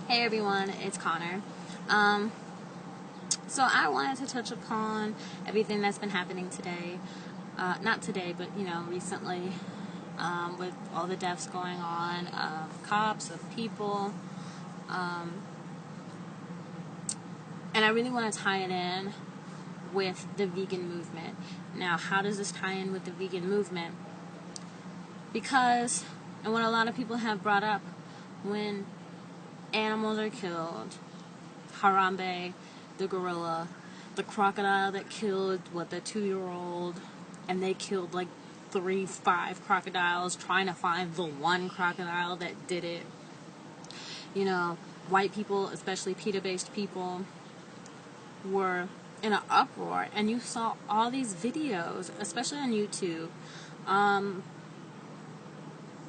Hey everyone, it's Connor. So I wanted to touch upon everything that's been happening today. Not today, but recently, with all the deaths going on of cops, of people. And I really want to tie it in with the vegan movement. Now, how does this tie in with the vegan movement? Because, and what a lot of people have brought up, when animals are killed, Harambe, the gorilla, the crocodile that killed, the 2-year-old, and they killed like 5 crocodiles trying to find the one crocodile that did it. White people, especially PETA-based people, were in an uproar, and you saw all these videos, especially on YouTube,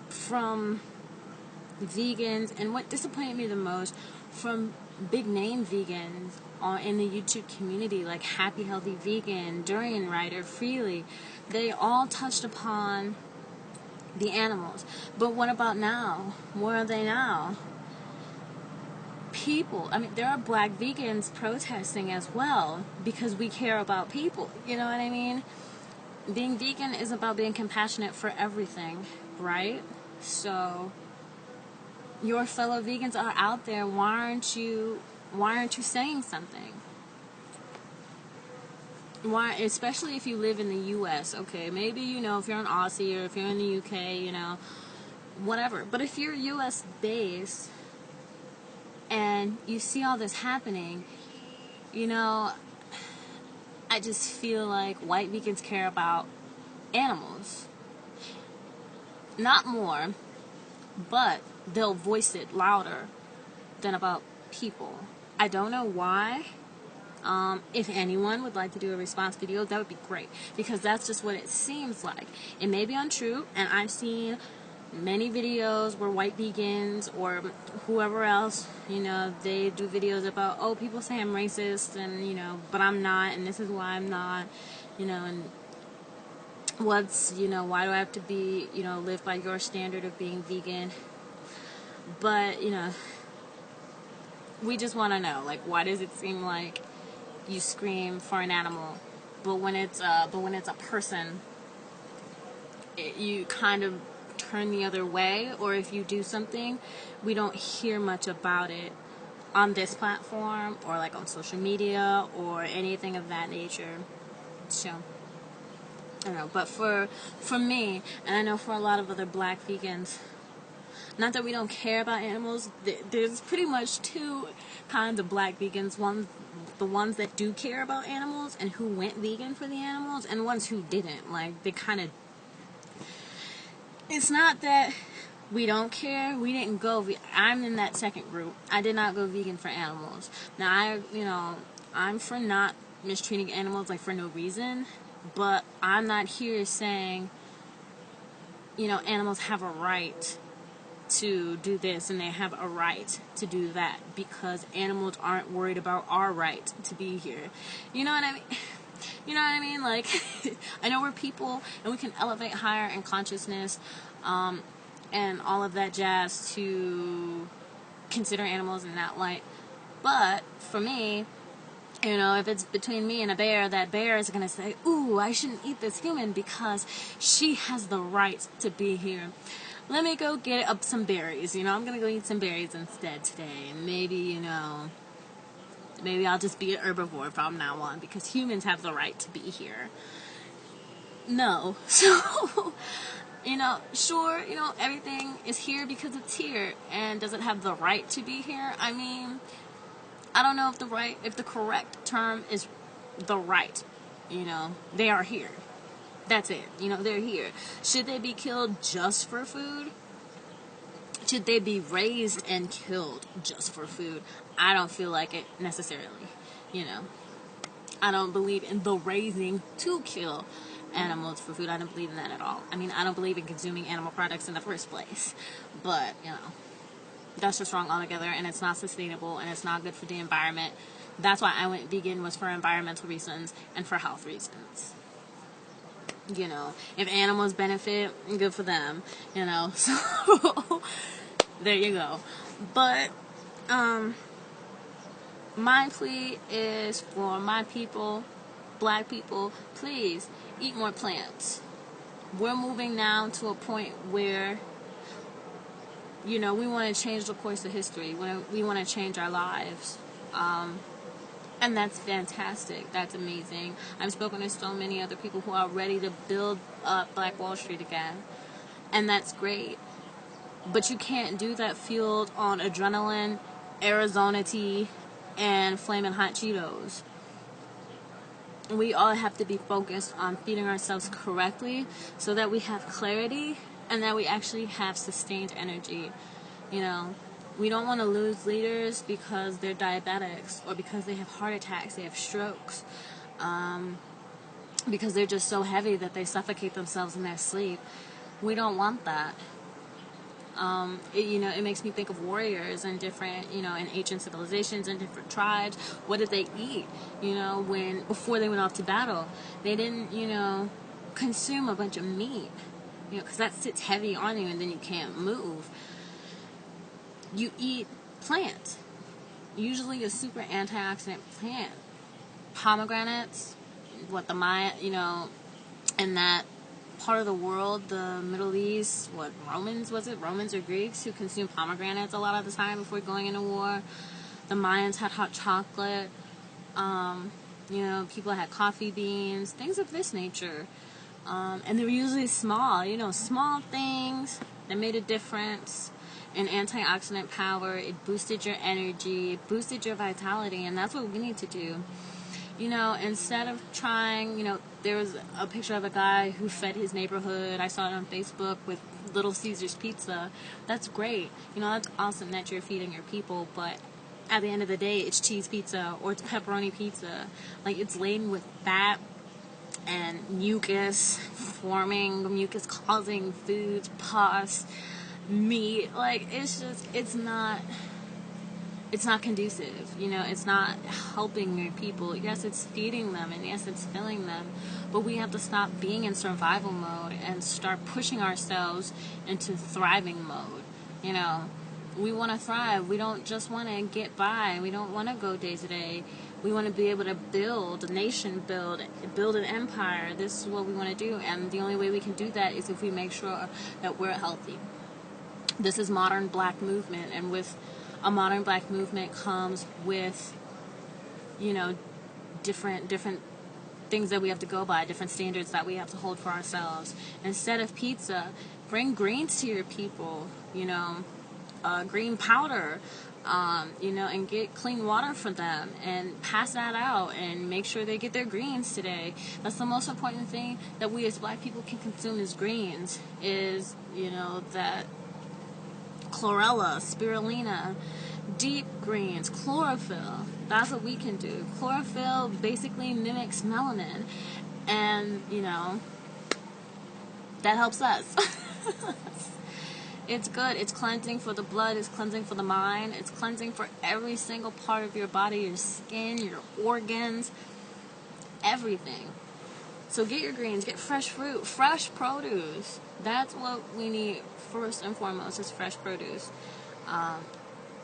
from vegans, and what disappointed me the most, from big name vegans in the YouTube community, like Happy Healthy Vegan, Durian Rider, Freely. They all touched upon the animals. But what about now? Where are they now? People, there are black vegans protesting as well, because we care about people. You know what I mean? Being vegan is about being compassionate for everything, right? So your fellow vegans are out there. Why aren't you saying something? Why, especially if you live in the U.S. Okay, maybe if you're an Aussie, or if you're in the U.K., whatever. But if you're U.S. based and you see all this happening, I just feel like white vegans care about animals, not more, but they'll voice it louder than about people. I don't know why. If anyone would like to do a response video, that would be great, because that's just what it seems like. It may be untrue, and I've seen many videos where white vegans or whoever else, they do videos about, oh, people say I'm racist, and but I'm not, and this is why I'm not, and why do I have to be, live by your standard of being vegan? But we just want to know, why does it seem like you scream for an animal, but when it's a person, you kind of turn the other way? Or if you do something, we don't hear much about it on this platform, or on social media, or anything of that nature. So I don't know, but for me, and I know for a lot of other black vegans, not that we don't care about animals, there's pretty much two kinds of black vegans. The ones that do care about animals and who went vegan for the animals, and ones who didn't. They kind of... It's not that we don't care. We didn't go... I'm in that second group. I did not go vegan for animals. Now, I'm for not mistreating animals, for no reason. But I'm not here saying, animals have a right to do this and they have a right to do that, because animals aren't worried about our right to be here. You know what I mean? I know we're people and we can elevate higher in consciousness, and all of that jazz, to consider animals in that light. But for me, if it's between me and a bear, that bear is going to say, ooh, I shouldn't eat this human because she has the right to be here. Let me go get up some berries. I'm going to go eat some berries instead today. And maybe, maybe I'll just be an herbivore from now on, because humans have the right to be here. No. So, sure, everything is here because it's here. And does it have the right to be here? I don't know if the correct term is the right. They are here. That's it. They're here. Should they be killed just for food? Should they be raised and killed just for food? I don't feel like it necessarily. I don't believe in the raising to kill animals for food. I don't believe in that at all. I don't believe in consuming animal products in the first place. But, that's just wrong altogether, and it's not sustainable, and it's not good for the environment. That's why I went vegan, was for environmental reasons and for health reasons. If animals benefit, good for them, so there you go. But My plea is for my people, black people, please eat more plants. We're moving now to a point where, we want to change the course of history. We want to change our lives. And that's fantastic. That's amazing. I've spoken to so many other people who are ready to build up Black Wall Street again. And that's great. But you can't do that fueled on adrenaline, Arizona tea, and flaming hot Cheetos. We all have to be focused on feeding ourselves correctly so that we have clarity and that we actually have sustained energy. We don't want to lose leaders because they're diabetics or because they have heart attacks, they have strokes, because they're just so heavy that they suffocate themselves in their sleep. We don't want that. It makes me think of warriors and different, in ancient civilizations and different tribes. What did they eat, before they went off to battle? They didn't, consume a bunch of meat, because that sits heavy on you and then you can't move. You eat plants, usually a super antioxidant plant. Pomegranates, the Maya, in that part of the world, the Middle East, Romans or Greeks who consumed pomegranates a lot of the time before going into war. The Mayans had hot chocolate. People had coffee beans, things of this nature. And they were usually small, small things that made a difference in antioxidant power. It boosted your energy, it boosted your vitality, and that's what we need to do. Instead of trying, there was a picture of a guy who fed his neighborhood. I saw it on Facebook with Little Caesars Pizza. That's great. That's awesome that you're feeding your people, but at the end of the day, it's cheese pizza or it's pepperoni pizza. It's laden with fat and mucus causing foods, pus, meat. It's not conducive, it's not helping your people. Yes, it's feeding them, and yes, it's filling them, but we have to stop being in survival mode and start pushing ourselves into thriving mode. We want to thrive. We don't just want to get by. We don't want to go day to day. We want to be able to build a nation, build an empire. This is what we want to do, and the only way we can do that is if we make sure that we're healthy. This is modern black movement, and with a modern black movement comes with, different things that we have to go by, different standards that we have to hold for ourselves. Instead of pizza, bring greens to your people, green powder, and get clean water for them and pass that out and make sure they get their greens today. That's the most important thing that we as black people can consume is greens, is, that chlorella, spirulina, deep greens, chlorophyll. That's what we can do. Chlorophyll basically mimics melanin, and that helps us. It's good. It's cleansing for the blood. It's cleansing for the mind. It's cleansing for every single part of your body, your skin, your organs, everything. So get your greens, get fresh fruit, fresh produce. That's what we need first and foremost, is fresh produce.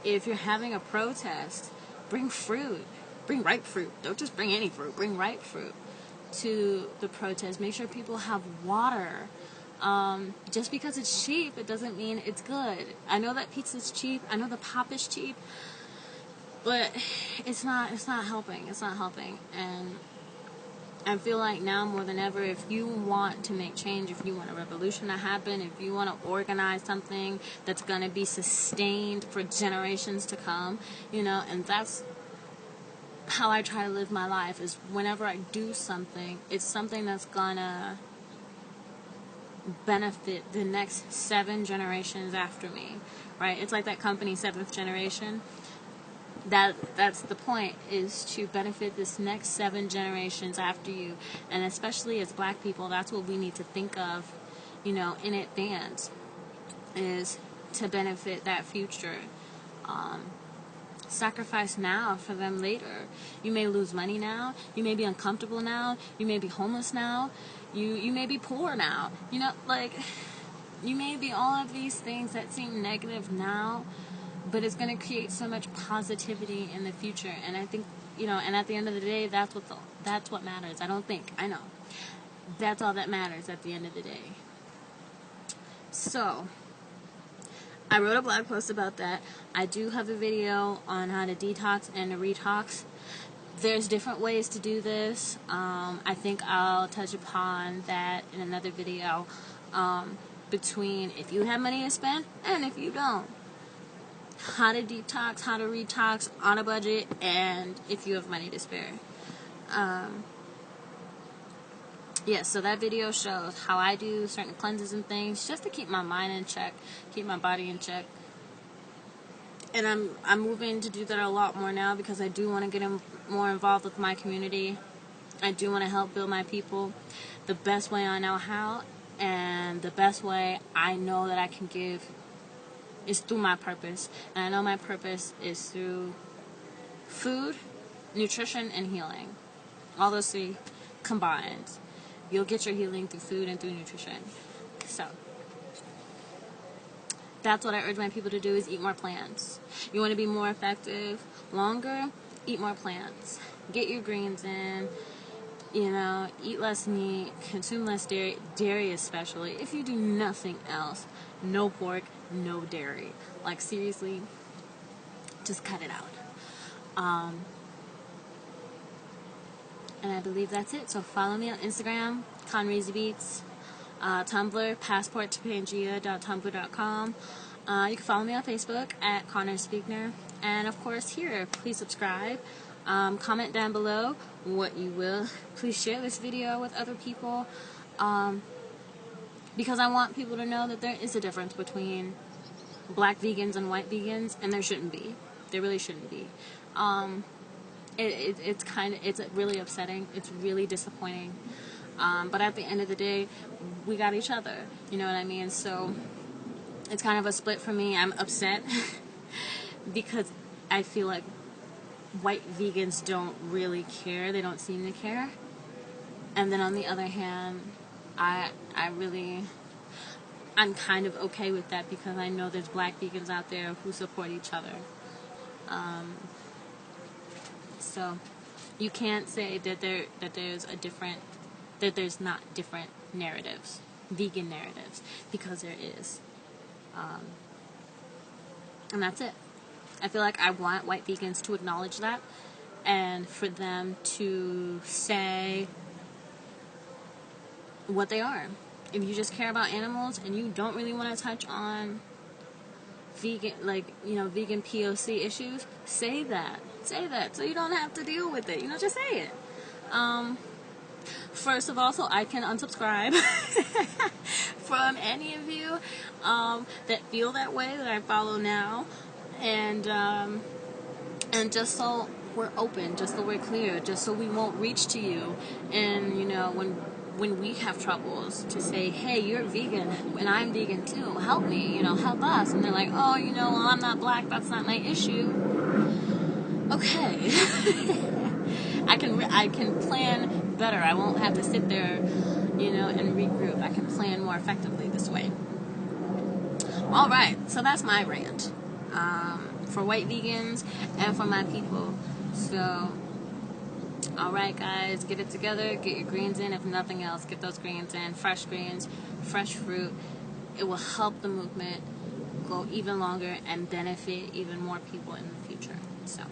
If you're having a protest, bring fruit. Bring ripe fruit. Don't just bring any fruit. Bring ripe fruit to the protest. Make sure people have water. Just because it's cheap, it doesn't mean it's good. I know that pizza's cheap. I know the pop is cheap. But it's not helping. It's not helping. And I feel like now more than ever, if you want to make change, if you want a revolution to happen, if you want to organize something that's going to be sustained for generations to come, and that's how I try to live my life, is whenever I do something, it's something that's going to benefit the next 7 generations after me, right? It's like that company, Seventh Generation. That's the point, is to benefit this next 7 generations after you. And especially as black people, that's what we need to think of, in advance, is to benefit that future. Sacrifice now for them later. You may lose money now. You may be uncomfortable now. You may be homeless now. You may be poor now. You may be all of these things that seem negative now, but it's going to create so much positivity in the future. And I think, and at the end of the day, that's what matters. I know. That's all that matters at the end of the day. So, I wrote a blog post about that. I do have a video on how to detox and to retox. There's different ways to do this. I think I'll touch upon that in another video, between if you have money to spend and if you don't. How to detox, how to retox on a budget, and if you have money to spare. So that video shows how I do certain cleanses and things just to keep my mind in check, keep my body in check. And I'm moving to do that a lot more now because I do want to get more involved with my community. I do want to help build my people the best way I know how, and the best way I know that I can give is through my purpose. And I know my purpose is through food, nutrition, and healing. All those three combined. You'll get your healing through food and through nutrition. So, that's what I urge my people to do, is eat more plants. You want to be more effective longer? Eat more plants. Get your greens in. Eat less meat, consume less dairy especially. If you do nothing else, no pork, no dairy. Like, seriously, just cut it out. And I believe that's it. So follow me on Instagram, ConRazyBeats, Tumblr, passporttopangea.tumblr.com. You can follow me on Facebook at Connor Spiegner. And of course here, please subscribe. Comment down below what you will. Please share this video with other people. Because I want people to know that there is a difference between black vegans and white vegans, and there shouldn't be. There really shouldn't be. It's really upsetting. It's really disappointing. But at the end of the day, we got each other. You know what I mean? So it's kind of a split for me. I'm upset because I feel like white vegans don't really care. They don't seem to care. And then on the other hand, I'm kind of okay with that because I know there's black vegans out there who support each other. So you can't say that there's not different narratives, vegan narratives, because there is. And that's it. I feel like I want white vegans to acknowledge that, and for them to say what they are. If you just care about animals and you don't really want to touch on vegan POC issues, say that so you don't have to deal with it. Just say it. First of all, so I can unsubscribe from any of you that feel that way, that I follow now, and just so we're open, just so we're clear, just so we won't reach to you, and when we have troubles, to say, hey, you're vegan and I'm vegan too, help me, help us. And they're like, oh, well, I'm not black, that's not my issue. Okay. I can plan better. I won't have to sit there, and regroup. I can plan more effectively this way. Alright, so that's my rant. For white vegans and for my people. So, alright guys, get it together, get your greens in. If nothing else, get those greens in. Fresh greens, fresh fruit. It will help the movement go even longer and benefit even more people in the future. So,